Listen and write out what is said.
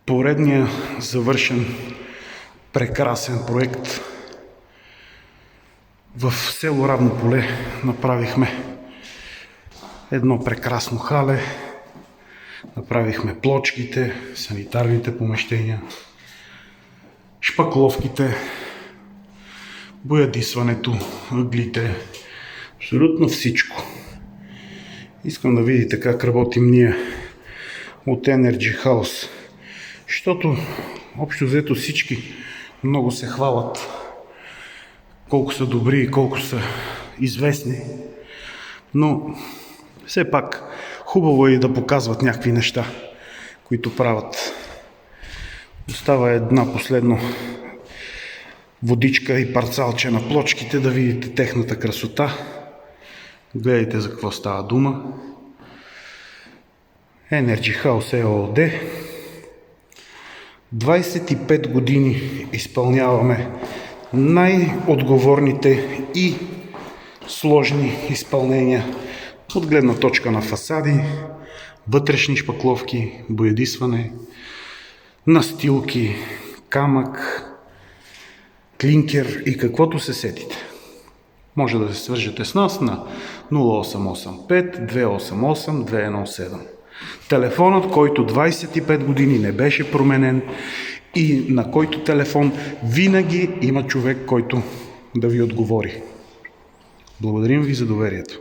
Поредния завършен прекрасен проект. В село Равно поле направихме едно прекрасно хале, направихме плочките, санитарните помещения, шпакловките, боядисването, ъглите, абсолютно всичко. Искам да видите как работим ние от Energy House, защото общо взето всички много се хвалят колко са добри и колко са известни, но все пак хубаво е и да показват някакви неща, които правят. Остава една последно водичка и парцалче на плочките, да видите техната красота. Гледайте за какво става дума. Energy House ЕООД. 25 години изпълняваме най-отговорните и сложни изпълнения от гледна точка на фасади, вътрешни шпакловки, боядисване, настилки, камък, клинкер и каквото се сетите. Може да се свържете с нас на 0885 288 217. Телефонът, който 25 години не беше променен и на който телефон винаги има човек, който да ви отговори. Благодарим ви за доверието.